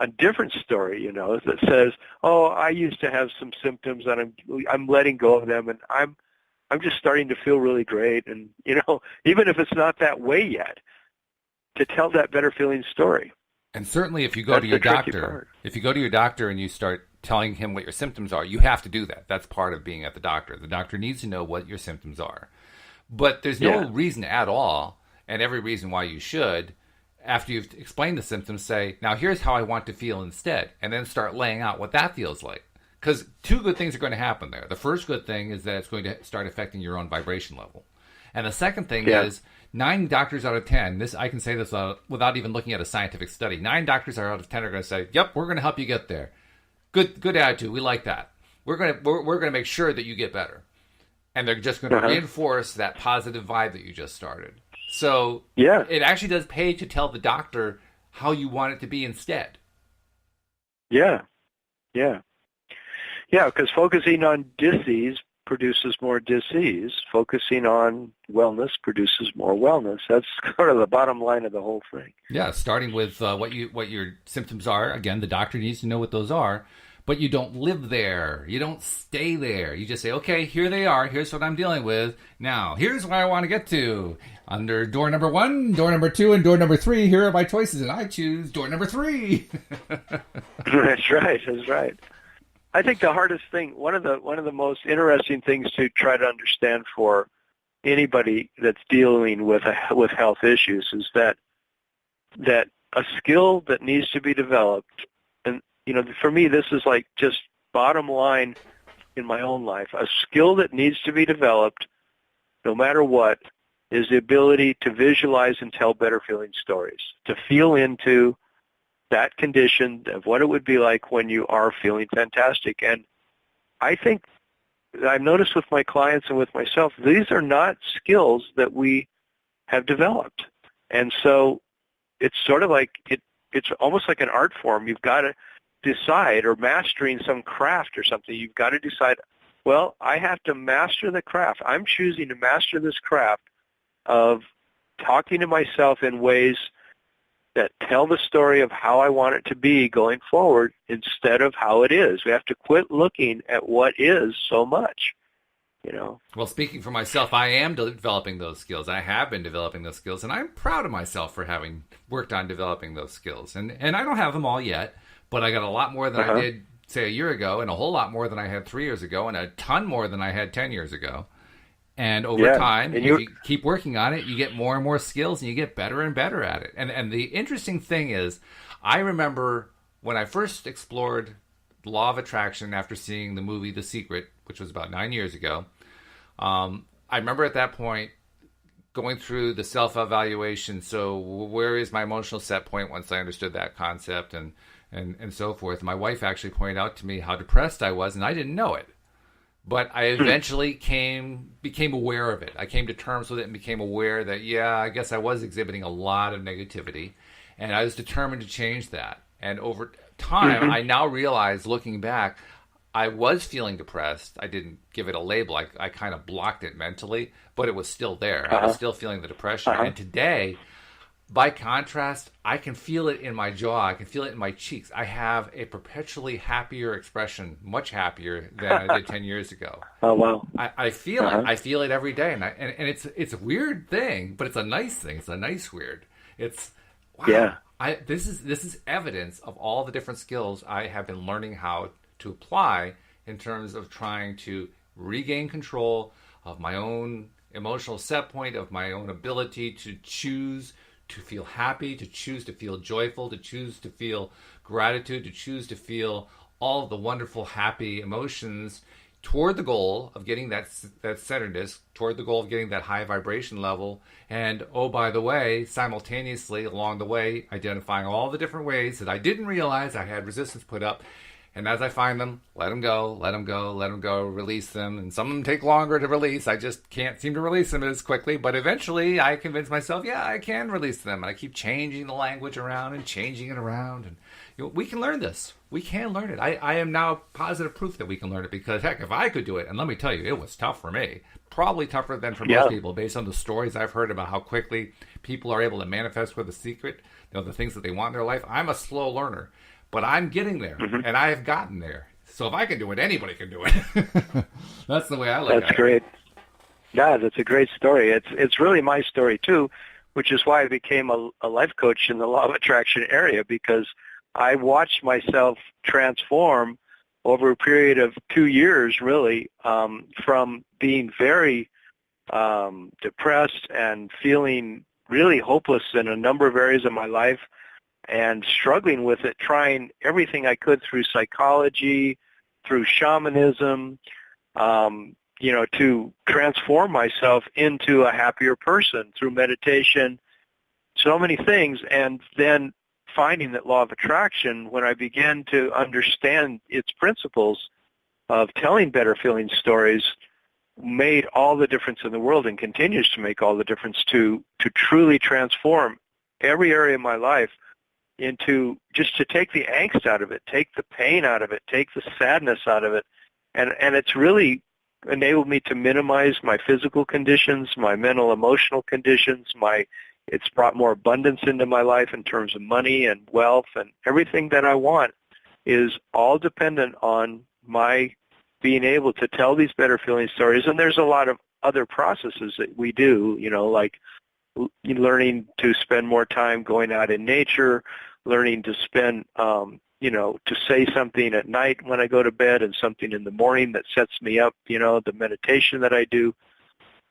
a different story, that says, oh, I used to have some symptoms and I'm letting go of them, and I'm just starting to feel really great, and even if it's not that way yet, to tell that better feeling story. And certainly if you go to your doctor, and you start telling him what your symptoms are, you have to do that. That's part of being at the doctor. The doctor needs to know what your symptoms are. But there's no reason at all, and every reason why you should, after you've explained the symptoms, say, now here's how I want to feel instead, and then start laying out what that feels like. Because two good things are going to happen there. The first good thing is that it's going to start affecting your own vibration level. And the second thing is 9 doctors out of 10, I can say this without even looking at a scientific study, 9 doctors out of 10 are going to say, yep, we're going to help you get there. Good attitude. We like that. We're going to make sure that you get better. And they're just going to reinforce that positive vibe that you just started. So it actually does pay to tell the doctor how you want it to be instead. Yeah, because focusing on disease produces more disease. Focusing on wellness produces more wellness. That's sort of the bottom line of the whole thing. Yeah, starting with what your symptoms are. Again, the doctor needs to know what those are. But you don't live there. You don't stay there. You just say, okay, here they are. Here's what I'm dealing with. Now, here's where I want to get to. Under door number 1, door number 2, and door number 3, here are my choices, and I choose door number 3. That's right. I think the hardest thing, one of the most interesting things to try to understand for anybody that's dealing with health issues is that a skill that needs to be developed. For me, this is like just bottom line in my own life. A skill that needs to be developed, no matter what, is the ability to visualize and tell better feeling stories, to feel into that condition of what it would be like when you are feeling fantastic. And I think I've noticed with my clients and with myself, these are not skills that we have developed. And so it's sort of like it's almost like an art form. You've got to decide, or mastering some craft or something, you've got to decide, well, I have to master the craft. I'm choosing to master this craft of talking to myself in ways that tell the story of how I want it to be going forward instead of how it is. We have to quit looking at what is so much. Well, speaking for myself, I am developing those skills. I have been developing those skills, and I'm proud of myself for having worked on developing those skills. And I don't have them all yet, but I got a lot more than I did, say, a year ago, and a whole lot more than I had 3 years ago, and a ton more than I had 10 years ago. And over time, if you keep working on it, you get more and more skills, and you get better and better at it. And the interesting thing is, I remember when I first explored the law of attraction after seeing the movie The Secret, which was about 9 years ago, I remember at that point going through the self-evaluation. So where is my emotional set point once I understood that concept and so forth. My wife actually pointed out to me how depressed I was, and I didn't know it. But I eventually became aware of it. I came to terms with it and became aware that, I guess I was exhibiting a lot of negativity, and I was determined to change that. And over time, I now realize, looking back, I was feeling depressed. I didn't give it a label. I kind of blocked it mentally, but it was still there. I was still feeling the depression. And today, by contrast, I can feel it in my jaw. I can feel it in my cheeks. I have a perpetually happier expression, much happier than I did 10 years ago. Oh, wow. I feel it. I feel it every day. And it's a weird thing, but it's a nice thing. It's a nice weird. It's, wow. Yeah. This is evidence of all the different skills I have been learning how to apply in terms of trying to regain control of my own emotional set point, of my own ability to choose to feel happy, to choose to feel joyful, to choose to feel gratitude, to choose to feel all of the wonderful, happy emotions toward the goal of getting that centeredness, toward the goal of getting that high vibration level. And, oh, by the way, simultaneously along the way, identifying all the different ways that I didn't realize I had resistance put up. And as I find them, let them go, let them go, let them go, release them. And some of them take longer to release. I just can't seem to release them as quickly. But eventually I convince myself, yeah, I can release them. And I keep changing the language around and changing it around. And we can learn this. We can learn it. I am now positive proof that we can learn it because, heck, if I could do it, and let me tell you, it was tough for me. Probably tougher than for most people based on the stories I've heard about how quickly people are able to manifest with a secret, the things that they want in their life. I'm a slow learner. But I'm getting there, and I have gotten there. So if I can do it, anybody can do it. That's the way I look at it. That's great. Yeah, that's a great story. It's really my story, too, which is why I became a life coach in the law of attraction area, because I watched myself transform over a period of 2 years, really, from being very depressed and feeling really hopeless in a number of areas of my life, and struggling with it, trying everything I could through psychology, through shamanism, to transform myself into a happier person through meditation, so many things. And then finding that law of attraction, when I began to understand its principles of telling better feeling stories, made all the difference in the world and continues to make all the difference to truly transform every area of my life into just to take the angst out of it, take the pain out of it, take the sadness out of it. And it's really enabled me to minimize my physical conditions, my mental, emotional conditions. It's brought more abundance into my life in terms of money and wealth, and everything that I want is all dependent on my being able to tell these better feeling stories. And there's a lot of other processes that we do, like learning to spend more time going out in nature, learning to spend, to say something at night when I go to bed and something in the morning that sets me up, the meditation that I do,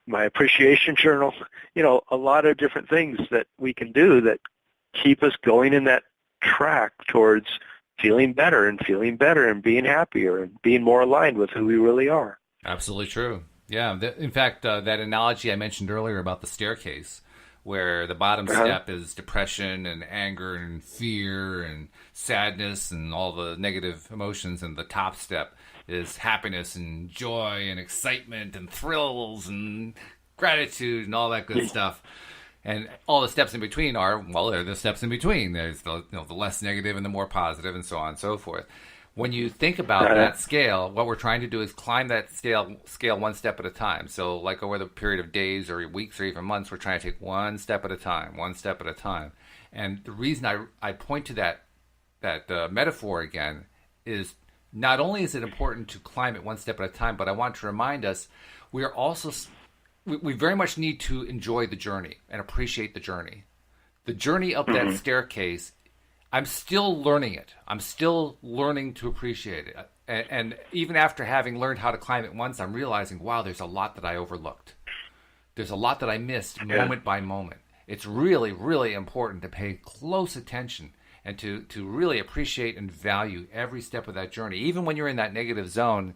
my appreciation journal, a lot of different things that we can do that keep us going in that track towards feeling better and being happier and being more aligned with who we really are. Absolutely true. Yeah. In fact, that analogy I mentioned earlier about the staircase, where the bottom step is depression and anger and fear and sadness and all the negative emotions, and the top step is happiness and joy and excitement and thrills and gratitude and all that good stuff. And all the steps in between are the steps in between. There's the less negative and the more positive, and so on and so forth. When you think about that scale, what we're trying to do is climb that scale one step at a time. So like over the period of days or weeks or even months, we're trying to take one step at a time. And the reason I point to that metaphor again is not only is it important to climb it one step at a time, but I want to remind us we very much need to enjoy the journey and appreciate the journey. The journey up that staircase, I'm still learning it. I'm still learning to appreciate it. And even after having learned how to climb it once, I'm realizing, wow, there's a lot that I overlooked. There's a lot that I missed moment by moment. It's really, really important to pay close attention and to really appreciate and value every step of that journey. Even when you're in that negative zone,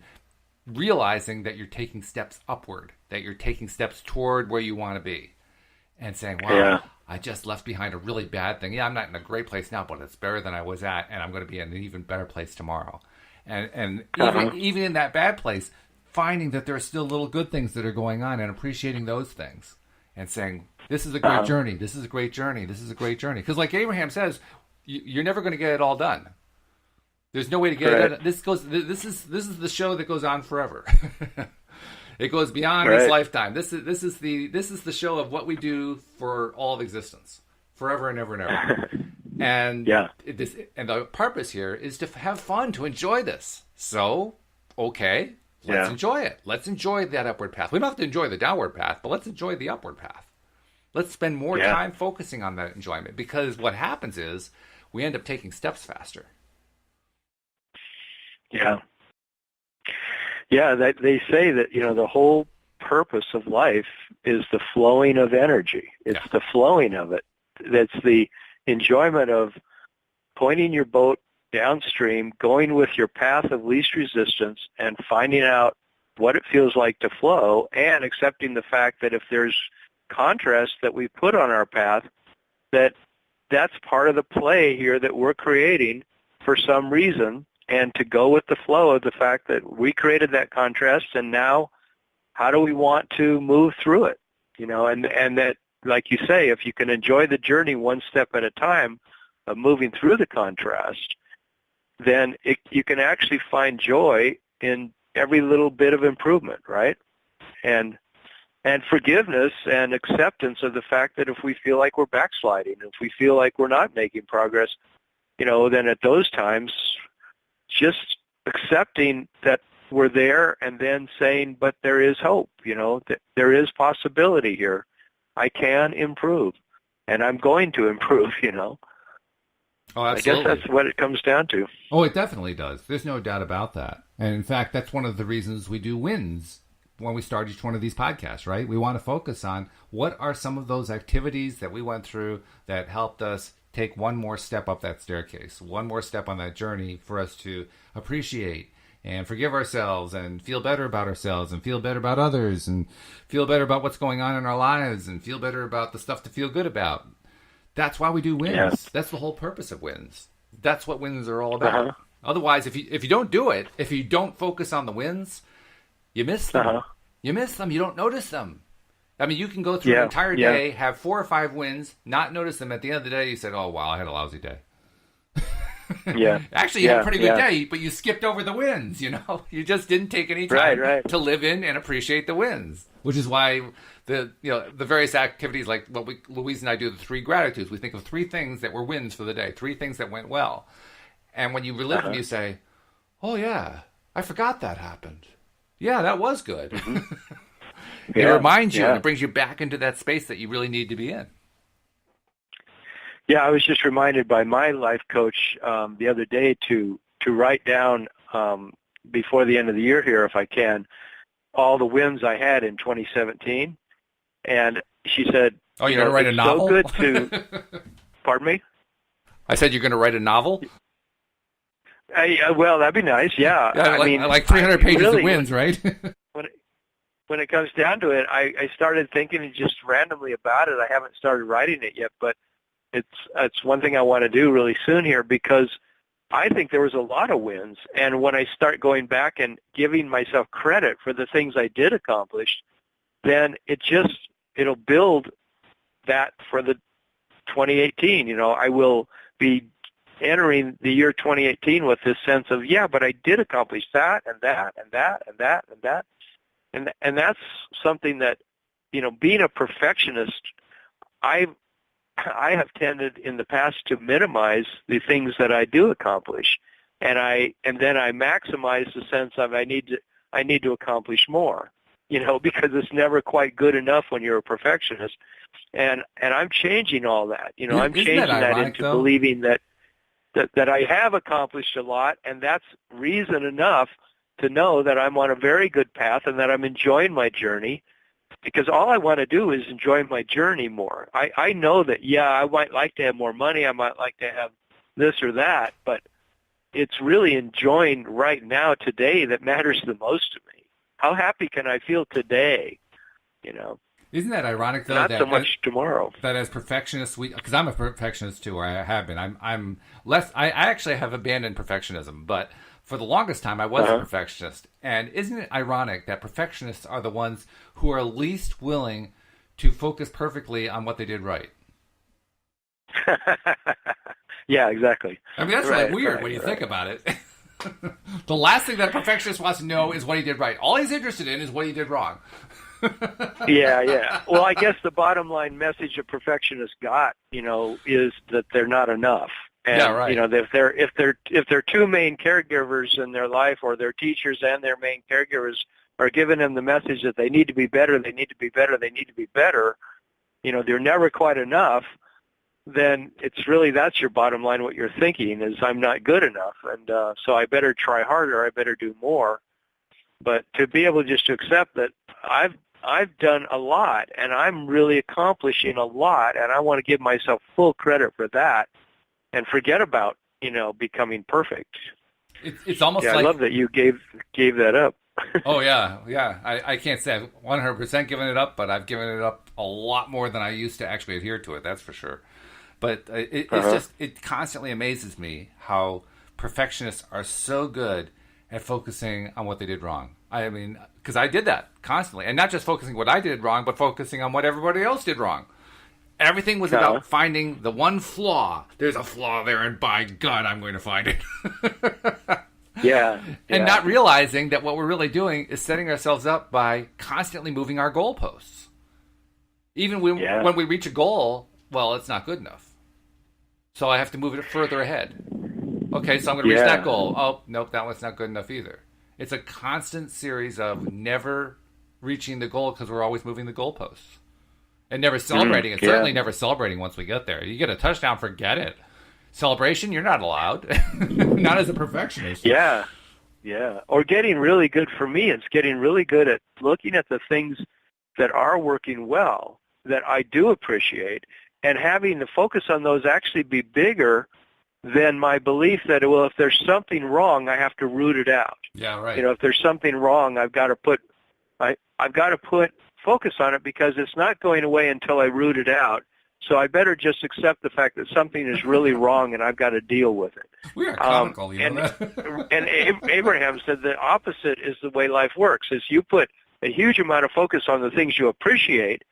realizing that you're taking steps upward, that you're taking steps toward where you want to be. And saying, wow, I just left behind a really bad thing. Yeah, I'm not in a great place now, but it's better than I was at, and I'm going to be in an even better place tomorrow. And even in that bad place, finding that there are still little good things that are going on and appreciating those things. And saying, this is a great journey, this is a great journey, this is a great journey. Because like Abraham says, you're never going to get it all done. There's no way to get it done. This is the show that goes on forever. It goes beyond this lifetime. This is the show of what we do for all of existence, forever and ever and ever. And and the purpose here is to have fun, to enjoy this. So, let's enjoy it. Let's enjoy that upward path. We don't have to enjoy the downward path, but let's enjoy the upward path. Let's spend more time focusing on that enjoyment, because what happens is we end up taking steps faster. Yeah. Yeah, they say that, the whole purpose of life is the flowing of energy. It's the flowing of it. That's the enjoyment of pointing your boat downstream, going with your path of least resistance, and finding out what it feels like to flow, and accepting the fact that if there's contrast that we put on our path, that's part of the play here that we're creating for some reason, and to go with the flow of the fact that we created that contrast, and now how do we want to move through it? And that, like you say, if you can enjoy the journey one step at a time of moving through the contrast, then you can actually find joy in every little bit of improvement, right? And forgiveness and acceptance of the fact that if we feel like we're backsliding, if we feel like we're not making progress, then at those times, just accepting that we're there and then saying, but there is hope, that there is possibility here. I can improve, and I'm going to improve, Oh, absolutely. I guess that's what it comes down to. Oh, it definitely does. There's no doubt about that. And in fact, that's one of the reasons we do wins when we start each one of these podcasts, right? We want to focus on what are some of those activities that we went through that helped us take one more step up that staircase, one more step on that journey for us to appreciate and forgive ourselves and feel better about ourselves and feel better about others and feel better about what's going on in our lives and feel better about the stuff to feel good about. That's why we do wins. Yeah. That's the whole purpose of wins. That's what wins are all about. Uh-huh. Otherwise, if you don't do it, if you don't focus on the wins, you miss them. Uh-huh. You miss them. You don't notice them. I mean, you can go through an entire day, have 4 or 5 wins, not notice them. At the end of the day, you said, oh, wow, I had a lousy day. Yeah. Actually, you had a pretty good day, but you skipped over the wins, You just didn't take any time to live in and appreciate the wins, which is why the various activities like what Louise and I do, the 3 gratitudes, we think of 3 things that were wins for the day, 3 things that went well. And when you relive them, you say, oh, yeah, I forgot that happened. Yeah, that was good. Mm-hmm. It reminds you, and it brings you back into that space that you really need to be in. Yeah, I was just reminded by my life coach the other day to write down before the end of the year here, if I can, all the wins I had in 2017. And she said, "Oh, you're going to write a novel?" So good to. Pardon me? I said you're going to write a novel. Well, that'd be nice. Yeah, I like 300 pages of wins, right? When it comes down to it, I started thinking just randomly about it. I haven't started writing it yet, but it's one thing I want to do really soon here, because I think there was a lot of wins. And when I start going back and giving myself credit for the things I did accomplish, then it'll build that for the 2018. I will be entering the year 2018 with this sense of, but I did accomplish that and that and that and that and that. And that's something that, being a perfectionist, I have tended in the past to minimize the things that I do accomplish, and then I maximize the sense of I need to accomplish more, because it's never quite good enough when you're a perfectionist, and I'm changing all that, I'm changing that into believing that I have accomplished a lot, and that's reason enough to know that I'm on a very good path and that I'm enjoying my journey, because all I want to do is enjoy my journey more. I know that, I might like to have more money, I might like to have this or that, but it's really enjoying right now, today, that matters the most to me. How happy can I feel today, Isn't that ironic, though? Not so much tomorrow. That as perfectionists, because I'm a perfectionist too, or I have been. I'm less. I actually have abandoned perfectionism, but for the longest time I was a perfectionist. And isn't it ironic that perfectionists are the ones who are least willing to focus perfectly on what they did right? Yeah, exactly. I mean, that's weird when you think about it. The last thing that a perfectionist wants to know is what he did right. All he's interested in is what he did wrong. Yeah. Well, I guess the bottom line message a perfectionist got, is that they're not enough. And, if their 2 main caregivers in their life, or their teachers and their main caregivers, are giving them the message that they need to be better, they need to be better, they need to be better, they're never quite enough, then it's really, that's your bottom line. What you're thinking is, I'm not good enough, and so I better try harder, I better do more. But to be able just to accept that I've done a lot, and I'm really accomplishing a lot, and I want to give myself full credit for that, and forget about, becoming perfect. It's almost like, I love that you gave that up. Oh, yeah. I can't say I've 100% given it up, but I've given it up a lot more than I used to actually adhere to it, that's for sure. But it constantly amazes me how perfectionists are so good at focusing on what they did wrong. I mean, because I did that constantly. And not just focusing what I did wrong, but focusing on what everybody else did wrong. Everything was about finding the one flaw. There's a flaw there, and by God, I'm going to find it. Yeah. And not realizing that what we're really doing is setting ourselves up by constantly moving our goalposts. Even when we reach a goal, well, it's not good enough. So I have to move it further ahead. Okay, so I'm going to reach that goal. Oh, nope, that one's not good enough either. It's a constant series of never reaching the goal because we're always moving the goalposts. And never celebrating. It's certainly never celebrating once we get there. You get a touchdown, forget it. Celebration, you're not allowed. Not as a perfectionist. Yeah. Or getting really good, for me, it's getting really good at looking at the things that are working well, that I do appreciate, and having the focus on those actually be bigger than my belief that, well, if there's something wrong, I have to root it out. Yeah, right. If there's something wrong, I've got to put focus on it because it's not going away until I root it out. So I better just accept the fact that something is really wrong and I've got to deal with it. We are comical, you know that. And Abraham said the opposite is the way life works. Is you put a huge amount of focus on the things you appreciate,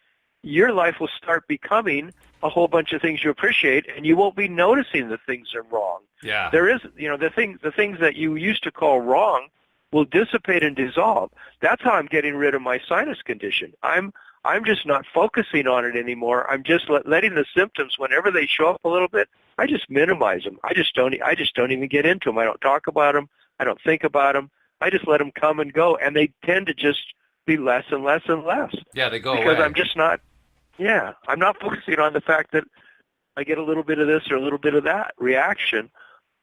your life will start becoming a whole bunch of things you appreciate, and you won't be noticing the things that are wrong. Yeah. There is, the things that you used to call wrong will dissipate and dissolve. That's how I'm getting rid of my sinus condition. I'm just not focusing on it anymore. I'm just letting the symptoms, whenever they show up a little bit, I just minimize them. I just don't even get into them. I don't talk about them. I don't think about them. I just let them come and go, and they tend to just be less and less and less. Yeah, they go because away. I'm just not. Yeah, I'm not focusing on the fact that I get a little bit of this or a little bit of that reaction.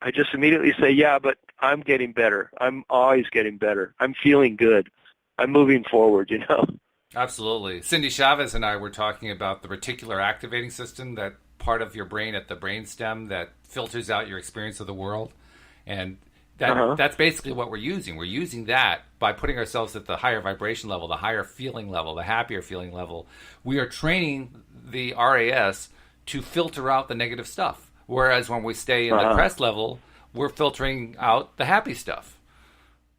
I just immediately say, yeah, but I'm getting better. I'm always getting better. I'm feeling good. I'm moving forward, Absolutely. Cindy Chavez and I were talking about the reticular activating system, that part of your brain at the brainstem that filters out your experience of the world. And that's basically what we're using. We're using that by putting ourselves at the higher vibration level, the higher feeling level, the happier feeling level. We are training the RAS to filter out the negative stuff. Whereas when we stay in the depressed level, we're filtering out the happy stuff.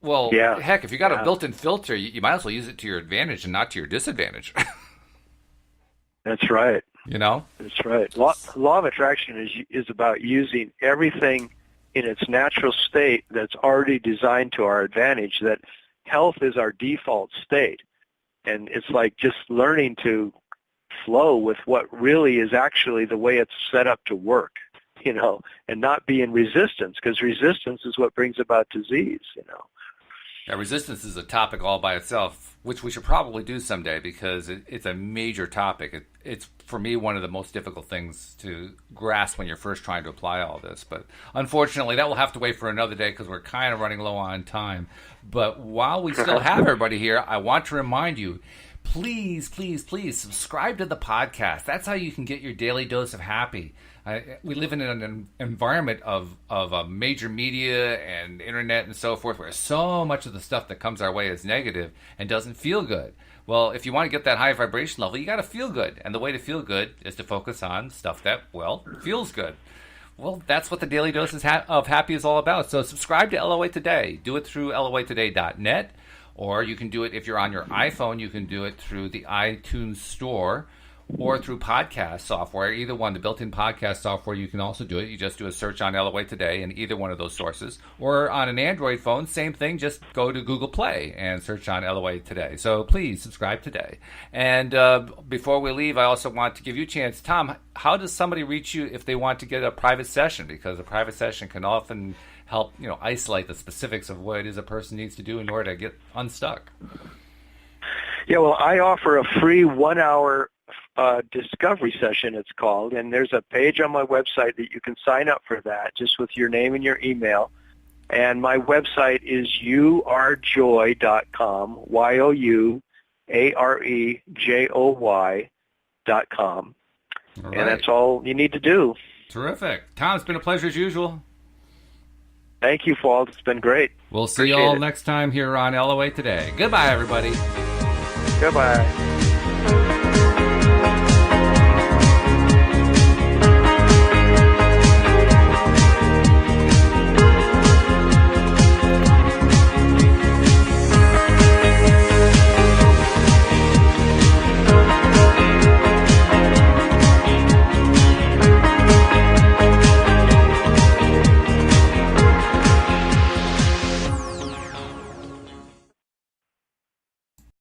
Well, heck, if you got a built-in filter, you might as well use it to your advantage and not to your disadvantage. That's right. That's right. Law of attraction is about using everything in its natural state that's already designed to our advantage, that health is our default state. And it's like just learning to flow with what really is actually the way it's set up to work, and not be in resistance, because resistance is what brings about disease, Yeah, resistance is a topic all by itself, which we should probably do someday because it's a major topic. It's, for me, one of the most difficult things to grasp when you're first trying to apply all this. But unfortunately, that will have to wait for another day because we're kind of running low on time. But while we still have everybody here, I want to remind you, please, please, please subscribe to the podcast. That's how you can get your daily dose of happy. We live in an environment of major media and internet and so forth, where so much of the stuff that comes our way is negative and doesn't feel good. Well, if you want to get that high vibration level, you got to feel good. And the way to feel good is to focus on stuff that, feels good. Well, that's what the Daily Dose of Happy is all about. So subscribe to LOA Today. Do it through loatoday.net. Or you can do it, if you're on your iPhone, you can do it through the iTunes Store or through podcast software. Either one, the built-in podcast software, you can also do it. You just do a search on LOA Today in either one of those sources. Or on an Android phone, same thing. Just go to Google Play and search on LOA Today. So please subscribe today. And before we leave, I also want to give you a chance. Tom, how does somebody reach you if they want to get a private session? Because a private session can often help isolate the specifics of what it is a person needs to do in order to get unstuck. Yeah, well, I offer a free 1-hour discovery session, it's called, and there's a page on my website that you can sign up for that, just with your name and your email. And my website is youarejoy.com, youarejoy.com. Right. And that's all you need to do. Terrific. Tom, it's been a pleasure as usual. Thank you, Walt. It's been great. We'll see you all next time here on LOA Today. Goodbye, everybody. Goodbye.